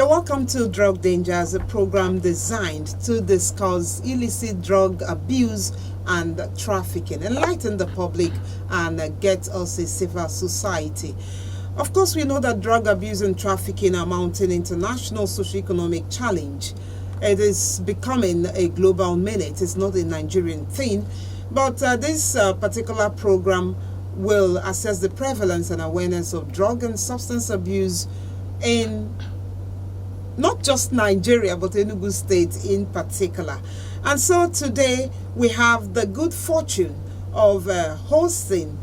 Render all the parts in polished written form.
You're welcome to Drug Dangers, a program designed to discuss illicit drug abuse and trafficking, enlighten the public, and get us a safer society. Of course, we know that drug abuse and trafficking are mounting international socio-economic challenge. It is becoming a global menace. It's not a Nigerian thing, but this particular program will assess the prevalence and awareness of drug and substance abuse in not just Nigeria, but Enugu State in particular. And so today we have the good fortune of hosting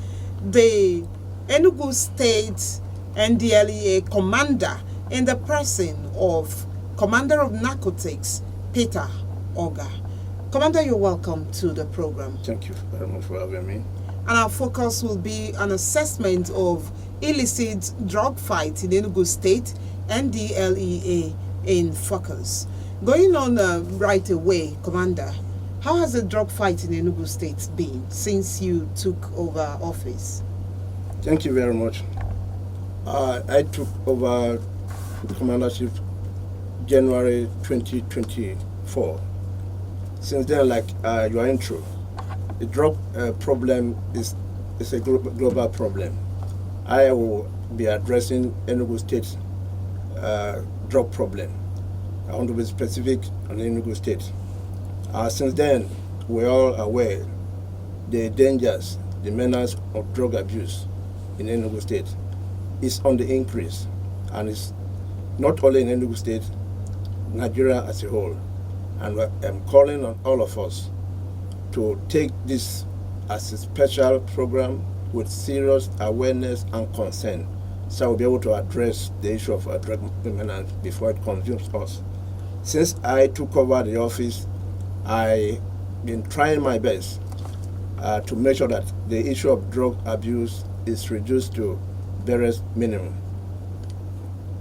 the Enugu State NDLEA commander in the person of Commander of Narcotics, Peter Ogar. Commander, you're welcome to the program. Thank you very much for having me. And our focus will be an assessment of illicit drug fight in Enugu State, NDLEA in focus. Going on right away, Commander, how has the drug fight in Enugu State been since you took over office? Thank you very much. I took over the commandership January 2024. Since then, like your intro, the drug problem is a global problem. I will be addressing Enugu State drug problem. I want to be specific on Enugu State. Since then, we're all aware the dangers, the menace of drug abuse in Enugu State is on the increase, and it's not only in Enugu State, Nigeria as a whole. And I'm calling on all of us to take this as a special program with serious awareness and concern, so we'll be able to address the issue of drug menace before it consumes us. Since I took over the office, I've been trying my best to make sure that the issue of drug abuse is reduced to barest minimum.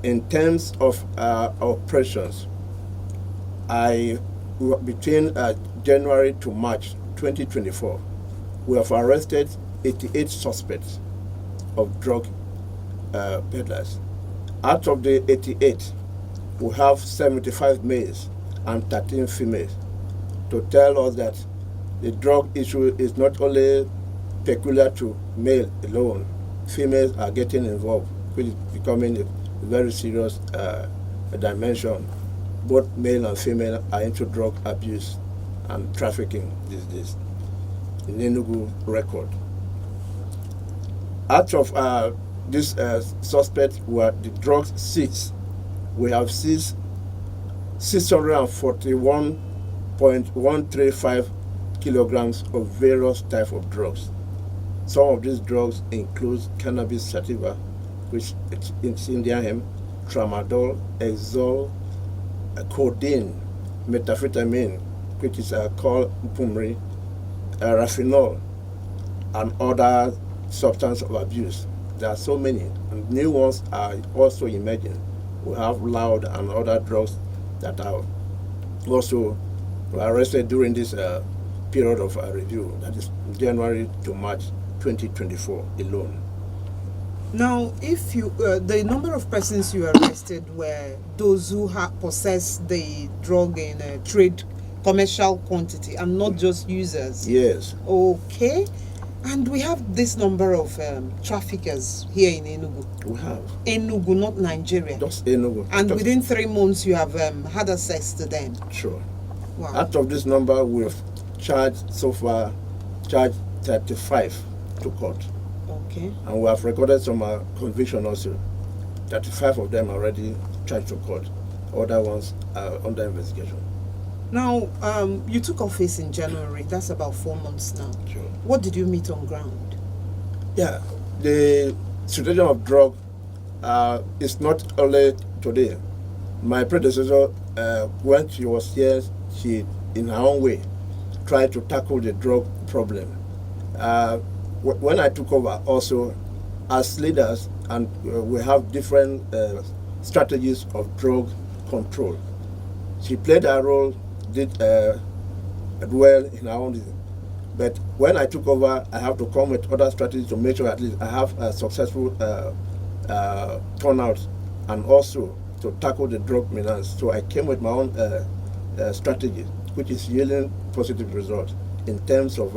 In terms of operations, between January to March 2024, we have arrested 88 suspects of drug peddlers. Out of the 88, we have 75 males and 13 females, to tell us that the drug issue is not only peculiar to male alone. Females are getting involved, which is becoming a very serious dimension. Both male and female are into drug abuse and trafficking these days in Enugu record. Out of this suspect were the drugs seized, we have seized 641.135 kilograms of various types of drugs. Some of these drugs include cannabis sativa, which is Indian hemp, tramadol, Exol, codeine, methamphetamine, which is called Pumri, raffinol, and other substance of abuse. There are so many, and new ones are also emerging. We have loud and other drugs that are also arrested during this period of review, that is January to March 2024 alone. Now, if you the number of persons you arrested were those who possessed the drug in trade commercial quantity and not just users. Yes. Okay. And we have this number of traffickers here in Enugu. We have. Enugu, not Nigeria. Just Enugu. And within 3 months, you have had access to them. Sure. Wow. Out of this number, we've charged so far 35 to court. Okay. And we have recorded some conviction also. 35 of them are already charged to court. Other ones are under investigation. Now, you took office in January. That's about 4 months now. Sure. What did you meet on ground? Yeah, the situation of drug is not only today. My predecessor, when she was here, she, in her own way, tried to tackle the drug problem. When I took over also, as leaders, and we have different strategies of drug control. She played her role, did well in her own. But when I took over, I have to come with other strategies to make sure at least I have a successful turnout, and also to tackle the drug menace. So I came with my own strategy, which is yielding positive results in terms of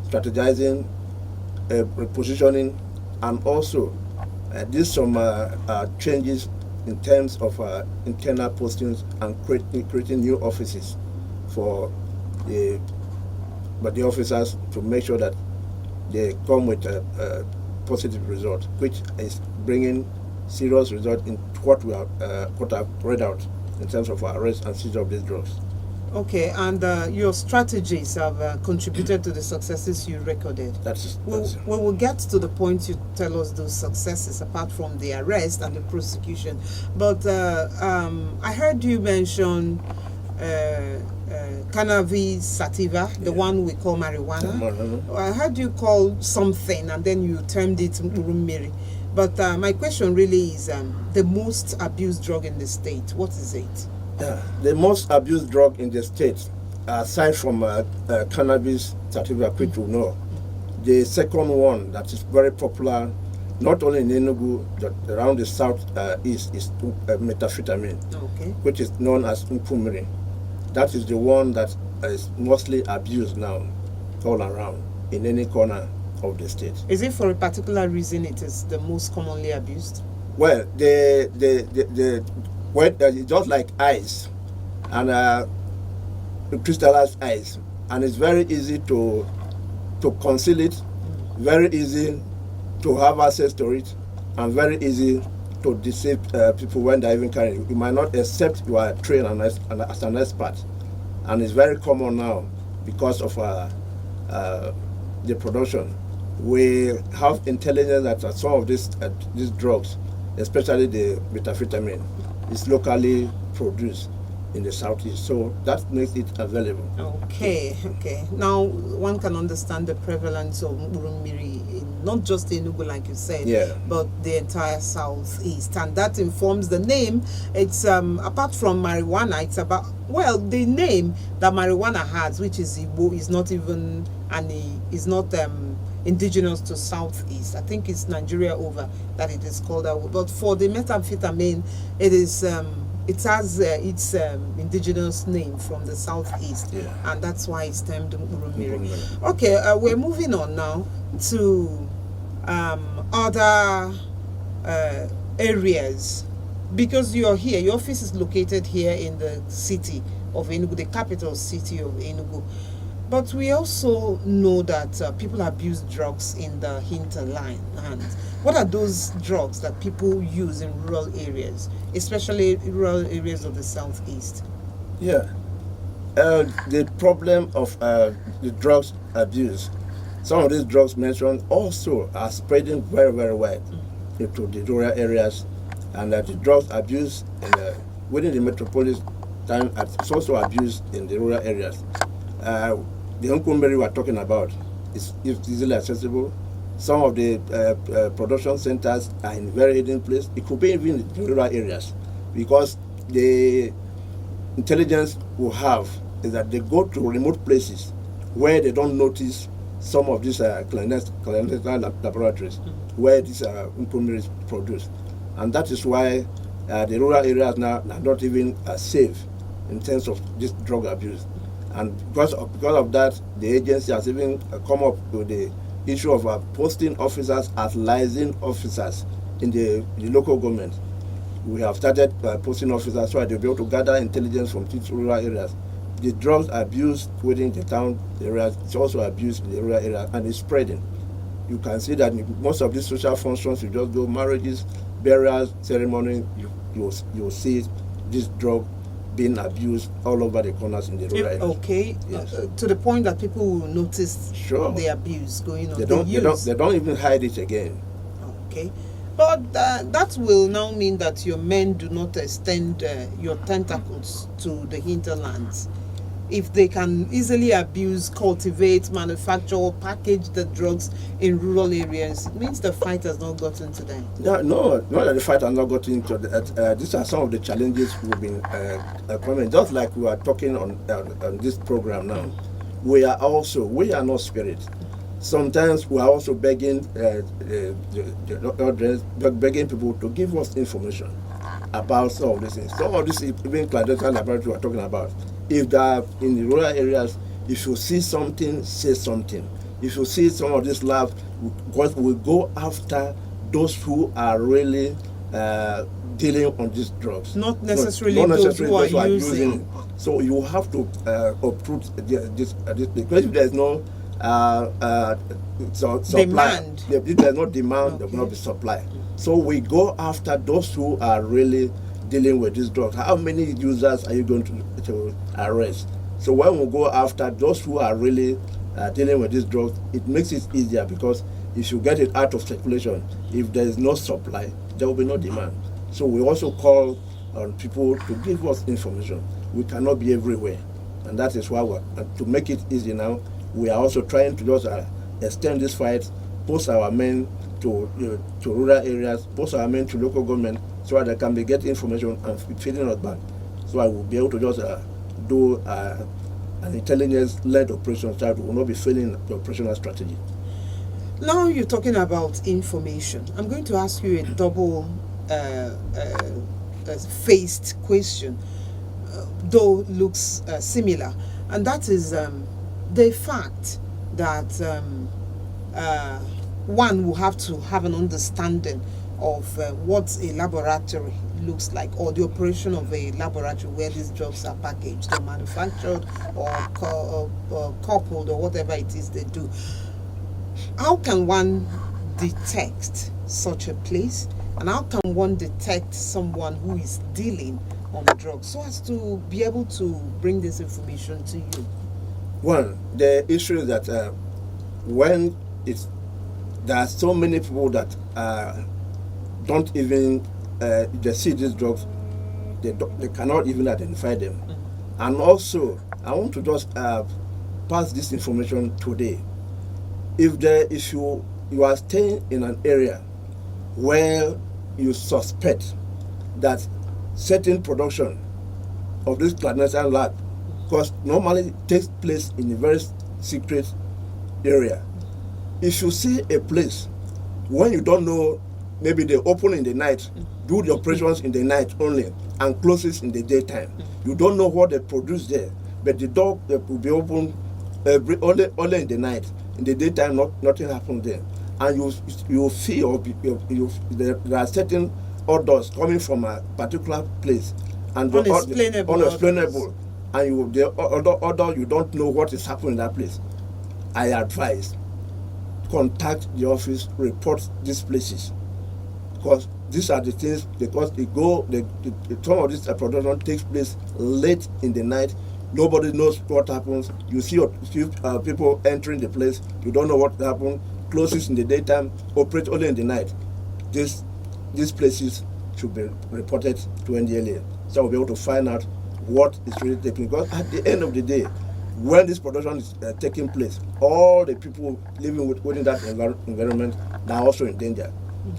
strategizing, repositioning, and also did some changes in terms of internal postings and creating new offices for the officers to make sure that they come with a positive result, which is bringing serious result in what I've read out in terms of arrest and seizure of these drugs. Okay, and your strategies have contributed to the successes you recorded. We will get to the point you tell us those successes, apart from the arrest and the prosecution. But I heard you mention cannabis sativa, the one we call marijuana. I heard you call something, and then you termed it urumiri. But my question really is the most abused drug in the state. What is it? The most abused drug in the state, aside from cannabis sativa, which we know, the second one that is very popular, not only in Enugu, but around the south east, is methamphetamine, which is known as mpumiri. That is the one that is mostly abused now, all around, in any corner of the state. Is it for a particular reason it is the most commonly abused? Well, it's just like ice, and crystallized ice, and it's very easy to conceal it, very easy to have access to it, and very easy to deceive people when they're even carrying it. You might not accept you are trained as an expert, and it's very common now because of the production. We have intelligence that some of these drugs, especially the methamphetamine, is locally produced in the southeast, so that makes it available. Okay. Now one can understand the prevalence of urumiri in not just Enugu, like you said, but the entire southeast, and that informs the name. It's apart from marijuana, it's about the name that marijuana has, which is Igbo, is not even indigenous to southeast. I think it's Nigeria over that it is called that. But for the methamphetamine, it is it has its indigenous name from the southeast, and that's why it's termed urumiri. Okay, we're moving on now to other areas, because you're here. Your office is located here in the city of Enugu, the capital city of Enugu. But we also know that people abuse drugs in the hinterland. And what are those drugs that people use in rural areas, especially rural areas of the southeast? The problem of the drugs abuse, some of these drugs mentioned also are spreading very, very wide into the rural areas, and the drugs abuse within the metropolis time is also abused in the rural areas. The Nkumberi we are talking about is easily accessible. Some of the production centers are in very hidden place. It could be even in the rural areas, because the intelligence we have is that they go to remote places where they don't notice some of these clandestine laboratories where this Nkumberi is produced. And that is why the rural areas now are not even safe in terms of this drug abuse. And because of that, the agency has even come up with the issue of posting officers as liaison officers in the local government. We have started posting officers so that they'll be able to gather intelligence from these rural areas. The drugs abuse within the town areas, it's also abused in the rural area, and it's spreading. You can see that in most of these social functions, you just go marriages, burials, ceremony, you'll see this drug being abused all over the corners in the rural areas. Okay, yes. To the point that people will notice the abuse going on. They don't even hide it again. Okay, but that will now mean that your men do not extend your tentacles to the hinterlands. If they can easily abuse, cultivate, manufacture, or package the drugs in rural areas, it means the fight has not gotten to them. No, not that the fight has not gotten into that. These are some of the challenges we've been coming. Just like we are talking on this program now, we are not spirit. Sometimes we are also begging begging people to give us information. about some of these things. Some of these even clandestine laboratories we are talking about. If they are in the rural areas, if you see something, say something. If you see some of these labs, we go after those who are really dealing on these drugs. Not necessarily those who are using it. So you have to uproot this because if there is no supply, demand. If there is no demand, there will not be supply. So we go after those who are really dealing with these drugs. How many users are you going to arrest? So when we go after those who are really dealing with these drugs, it makes it easier because if you get it out of circulation, if there is no supply, there will be no demand. So we also call on people to give us information. We cannot be everywhere, and that is why to make it easy now, we are also trying to just extend this fight, post our men to rural areas, post our men to local government, so that they can be getting information and feeding us back. So I will be able to just do an intelligence-led operation so that we will not be failing the operational strategy. Now you're talking about information. I'm going to ask you a double faced question, though looks similar, and that is the fact that one will have to have an understanding of what a laboratory looks like, or the operation of a laboratory where these drugs are packaged or manufactured or coupled or whatever it is they do. How can one detect such a place, and how can one detect someone who is dealing on drugs so as to be able to bring this information to you? One, the issue is that when there are so many people that don't even they see these drugs, they cannot even identify them. Mm-hmm. And also, I want to just pass this information today. If you are staying in an area where you suspect that certain production of this clandestine lab, because normally it takes place in a very secret area. If you see a place when you don't know, maybe they open in the night, do the operations in the night only, and closes in the daytime. You don't know what they produce there, but the door will be open only in the night. In the daytime, nothing happens there, and you feel there are certain odors coming from a particular place, and unexplainable, and the odor you don't know what is happening in that place. I advise contact the office, report these places, because these are the things, because some of this production takes place late in the night. Nobody knows what happens. You see people entering the place, you don't know what happened, closes in the daytime, operate only in the night. These places should be reported to NDLEA, so we'll be able to find out what is really taking place. Because at the end of the day, when this production is taking place, all the people living within that environment are also in danger.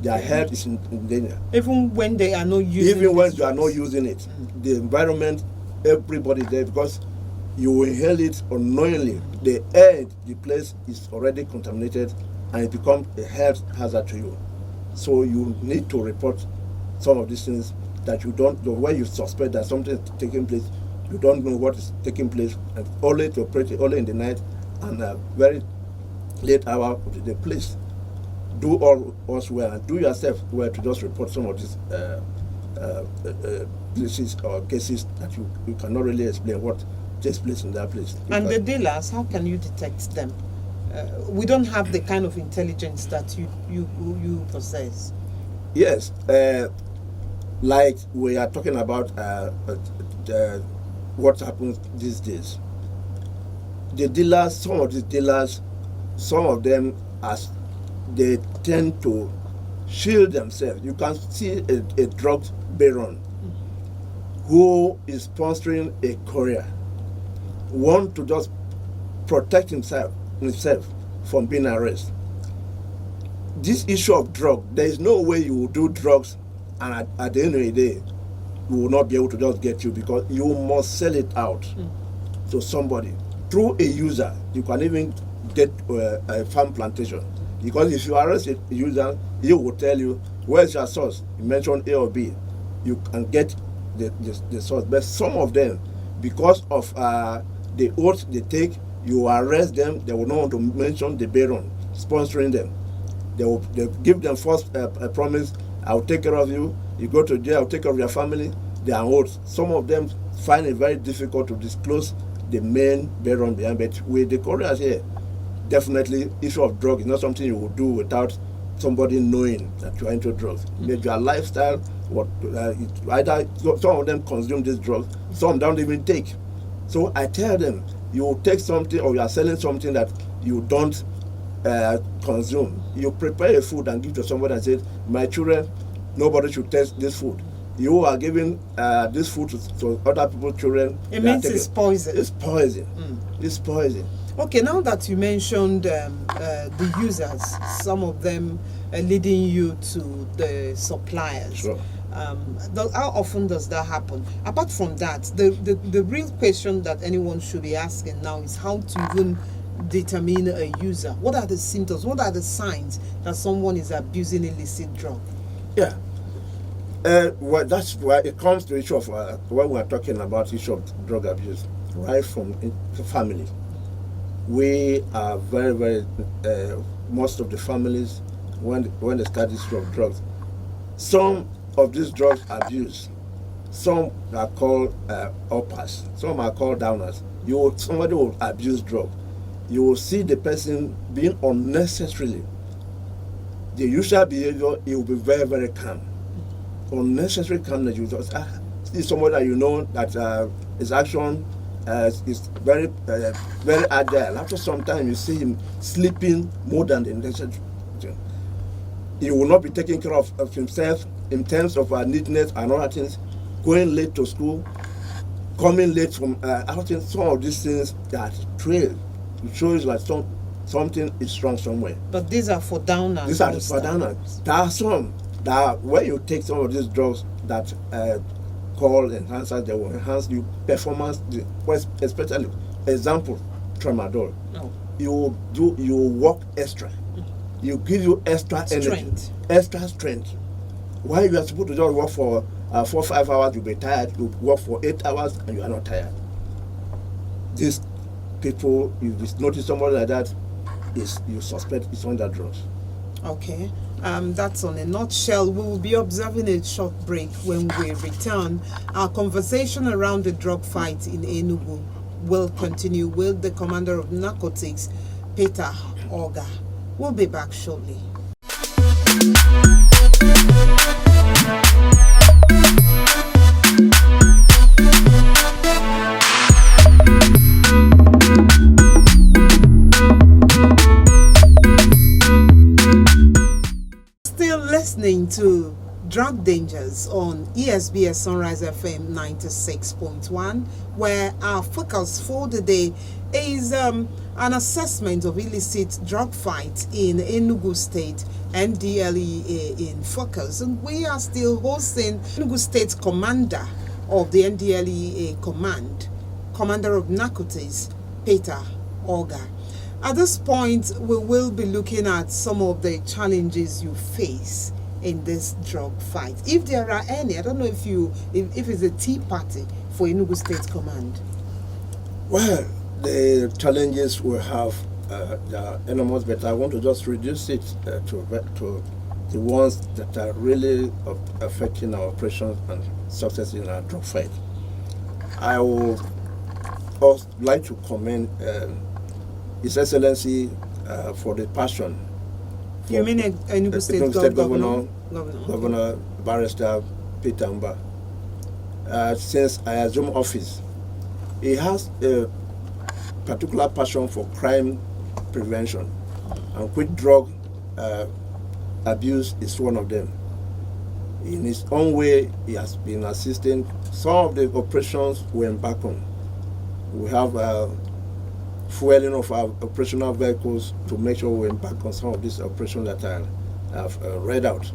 Their health is in danger. Even when they are not using it. Even when they are not using it, the environment, everybody there, because you inhale it unknowingly, the air, the place is already contaminated, and it becomes a health hazard to you. So you need to report some of these things that you don't know. When you suspect that something is taking place, you don't know what is taking place, and only to operate only in the night and a very late hour of the place. Do all us well, and do yourself well to just report some of these places or cases that you cannot really explain what takes place in that place. And the dealers, how can you detect them? We don't have the kind of intelligence that you possess. Yes, like we are talking about what happens these days. The dealers, some of these dealers, some of them, as they tend to shield themselves. You can see a drug baron who is sponsoring a courier, want to just protect himself from being arrested. This issue of drug, there is no way you will do drugs and at the end of the day, we will not be able to just get you, because you must sell it out to somebody. Through a user, you can even get a farm plantation. Because if you arrest a user, he will tell you, where's your source? You mentioned A or B. you can get the source. But some of them, because of the oath they take, you arrest them. They will not want to mention the baron sponsoring them. They give them first a promise. I'll take care of you. You go to jail. I'll take care of your family. They are oaths. Some of them find it very difficult to disclose the main baron behind. But with the Koreans here, definitely issue of drug is not something you will do without somebody knowing that you are into drugs. Maybe your lifestyle, either some of them consume this drug, some don't even take. So I tell them, you take something or you are selling something that you don't consume. You prepare a food and give to somebody and say, my children, nobody should taste this food. You are giving this food to other people's children. It means it's poison. It's poison. It's poison. Okay, now that you mentioned the users, some of them leading you to the suppliers. Sure. How often does that happen? Apart from that, the real question that anyone should be asking now is how to even determine a user. What are the symptoms? What are the signs that someone is abusing illicit drug? Yeah. Well, that's why it comes to issue of when we are talking about issue of drug abuse, right from the family. We are very, very, most of the families, when they start this issue of drugs, some of these drugs abuse. Some are called uppers, some are called downers. Somebody will abuse drug. You will see the person being unnecessarily. The usual behavior, it will be very, very calm. Unnecessary calmness, you just see somebody that you know that his action is very, very agile. After some time, you see him sleeping more than the necessary. He will not be taking care of himself in terms of neatness and other things, going late to school, coming late from outing. Some of these things that trail, it shows like something is wrong somewhere. But these are for downers. These are for downers. There are some that when you take some of these drugs that called enhancers, they will enhance your performance, especially example, tramadol. Oh. You work extra. You give you extra energy, extra strength. While you are supposed to just work for 4 or 5 hours, you'll be tired. You work for 8 hours and you are not tired. These people, if you notice somebody like that, you suspect it's under drugs. Okay. That's on a nutshell. We will be observing a short break. When we return, our conversation around the drug fight in Enugu will continue with the commander of Narcotics, Peter Ogar. We'll be back shortly. Listening to Drug Dangers on ESBS Sunrise FM 96.1, where our focus for the day is an assessment of illicit drug fight in Enugu State, NDLEA in focus. And we are still hosting Enugu State Commander of the NDLEA Command, Commander of Narcotics, Peter Ogar. At this point, we will be looking at some of the challenges you face in this drug fight, if there are any. I don't know if it's a tea party for Enugu State Command. Well, the challenges we have are enormous, but I want to just reduce it to the ones that are really affecting our operations and success in our drug fight. I would also like to commend His Excellency for the passion. You mean Enugu State Governor Barrister Peter Mbah. Since I assumed office, he has a particular passion for crime prevention, and quick drug abuse is one of them. In his own way, he has been assisting some of the operations we embark on. We have fueling of our operational vehicles to make sure we embark on some of these operations that I have read out.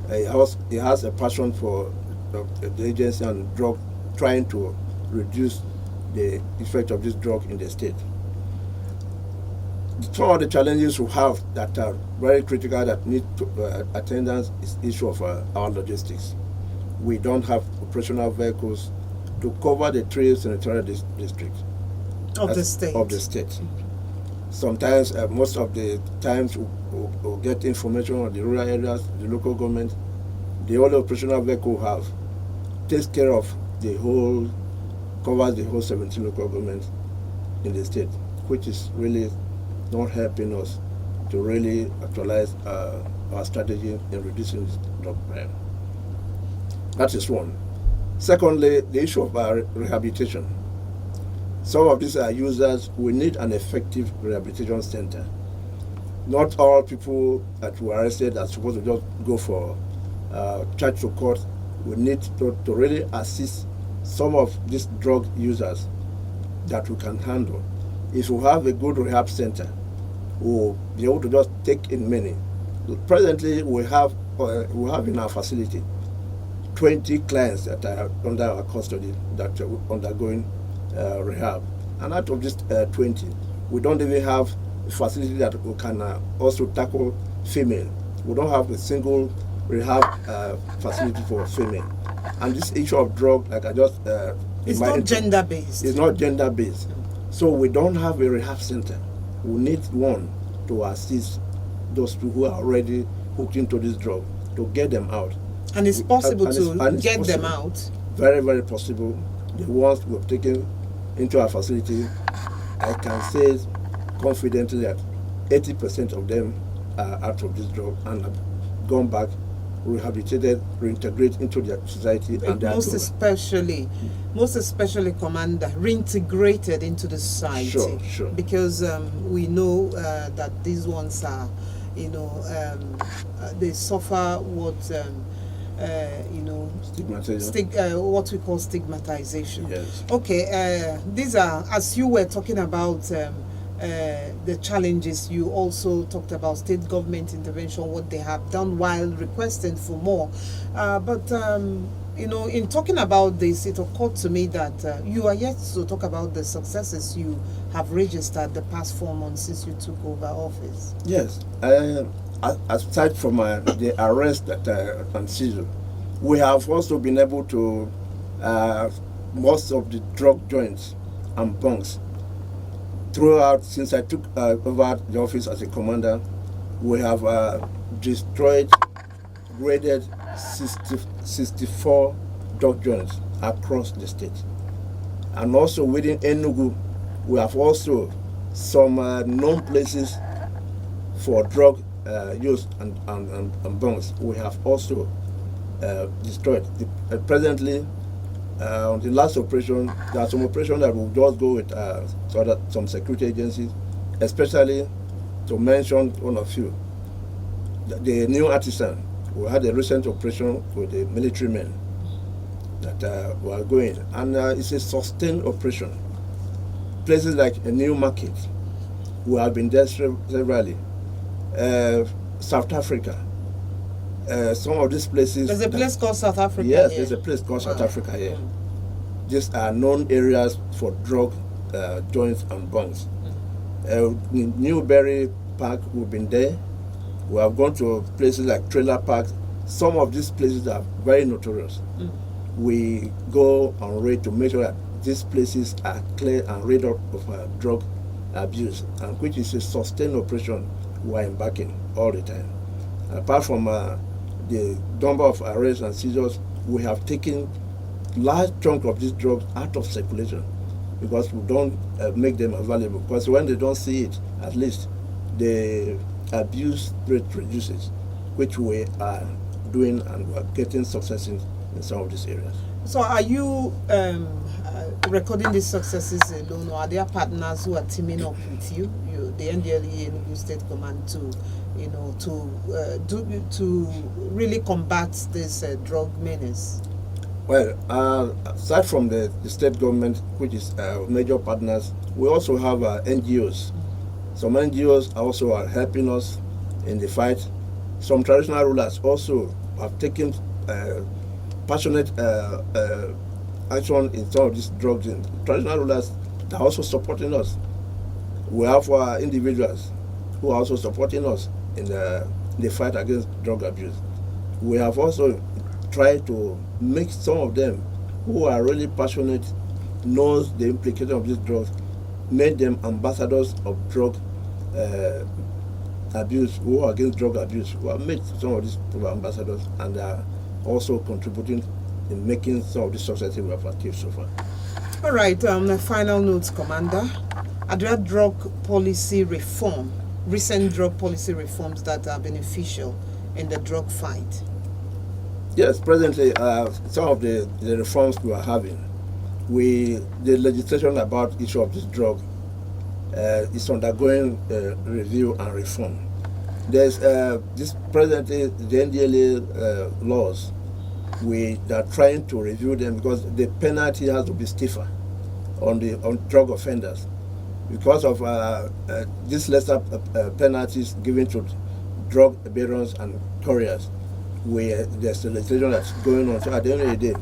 He has a passion for the agency and drug, trying to reduce the effect of this drug in the state. Some of the challenges we have that are very critical that need attendance is issue of our logistics. we don't have operational vehicles to cover the 3 senatorial districts of the state. Of the state. Sometimes, most of the times, we'll get information on the rural areas, the local government. The only operational vehicle we have takes care of covers the whole 17 local governments in the state, which is really not helping us to really actualize our strategy in reducing drug crime. That is one. Secondly, the issue of our rehabilitation. Some of these users will need an effective rehabilitation center. Not all people that were arrested are supposed to just go for charge to court. We need to really assist some of these drug users that we can handle. If we have a good rehab center, we'll be able to just take in many. Presently, we have in our facility 20 clients that are under our custody that are undergoing rehab. And out of this 20, we don't even have a facility that we can also tackle female. We don't have a single rehab facility for female. And this issue of drug, like I just it's not gender-based. It's not gender-based. So we don't have a rehab center. We need one to assist those people who are already hooked into this drug, to get them out. And it's possible to get them out? Very, very possible. The ones we've taken into our facility, I can say confidently that 80% of them are out of this drug and have gone back, rehabilitated, reintegrated into their society, and most especially, Commander, reintegrated into the society. Sure. Because we know that these ones are, they suffer what stigmatization. What we call stigmatization. Yes. Okay, these are, as you were talking about the challenges, you also talked about state government intervention, what they have done while requesting for more. But in talking about this, it occurred to me that you are yet to talk about the successes you have registered the past 4 months since you took over office. Yes. Aside from the arrest and seizure, we have also been able to, most of the drug joints and bunks throughout, since I took over the office as a commander, we have destroyed, graded 64 drug joints across the state. And also within Enugu, we have also some known places for drug use and bunks. We have also destroyed. Presently, on the last operation, there are some operations that will just go with some security agencies, especially to mention one of few. The new artisan, we had a recent operation with the military men that were going, and it's a sustained operation. Places like a new market, we have been there severally. South Africa, some of these places. There's a place called South Africa. Yes, here. There's a place called South Africa here. These are known areas for drug joints and bunks. In Newberry Park, we've been there. We have gone to places like Trailer Park. Some of these places are very notorious. We go on raid to make sure that these places are clear and rid of drug abuse, and which is a sustained operation we are embarking all the time. Apart from the number of arrests and seizures, we have taken large chunk of these drugs out of circulation because we don't make them available. Because when they don't see it, at least the abuse rate reduces, which we are doing, and we are getting success in some of these areas. So are you recording these successes alone, or are there partners who are teaming up with you, the NDLEA and Enugu State Command, to really combat this drug menace? Well, aside from the state government, which is major partners, we also have NGOs. Some NGOs also are helping us in the fight. Some traditional rulers also have taken passionate action in some of these drugs. Traditional rulers are also supporting us. We have individuals who are also supporting us in the fight against drug abuse. We have also try to make some of them who are really passionate, knows the implication of these drugs, make them ambassadors of drug abuse, who are against drug abuse, who have made some of these people ambassadors and are also contributing in making some of the successes we have achieved so far. All right, final notes, Commander. Are there drug policy reform, recent drug policy reforms that are beneficial in the drug fight? Yes, presently, some of the reforms we are having, the legislation about issue of this drug is undergoing review and reform. There's this presently the NDLEA laws. We are trying to review them because the penalty has to be stiffer on drug offenders because of these lesser penalties given to drug barons and couriers. There's a legislation that's going on. So at the end of the day,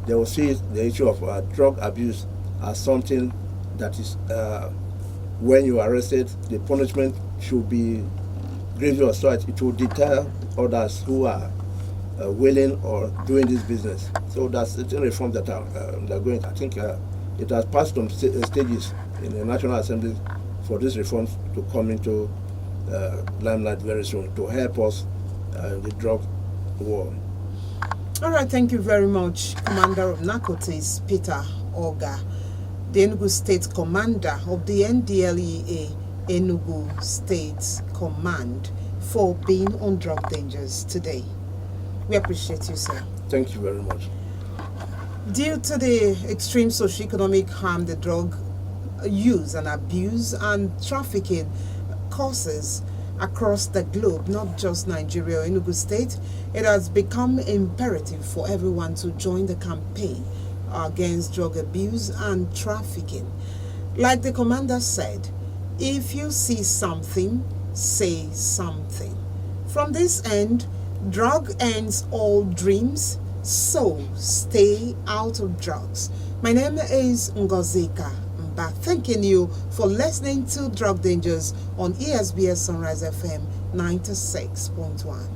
they will see the issue of drug abuse as something that is, when you are arrested, the punishment should be grievous, so it will deter others who are willing or doing this business. So that's the reforms that are undergoing. I think it has passed some stages in the National Assembly for these reforms to come into limelight very soon to help us in the drug war. All right, thank you very much, Commander of Narcotics, Peter Ogar, the Enugu State Commander of the NDLEA Enugu State Command, for being on Drug Dangers today. We appreciate you, sir. Thank you very much. Due to the extreme socioeconomic harm the drug use and abuse and trafficking causes across the globe, not just Nigeria or Enugu State, it has become imperative for everyone to join the campaign against drug abuse and trafficking. Like the commander said, if you see something, say something. From this end, drug ends all dreams, so stay out of drugs. My name is Ngozika, Mbah, thanking you for listening to Drug Dangers on ESBS Sunrise FM 96.1.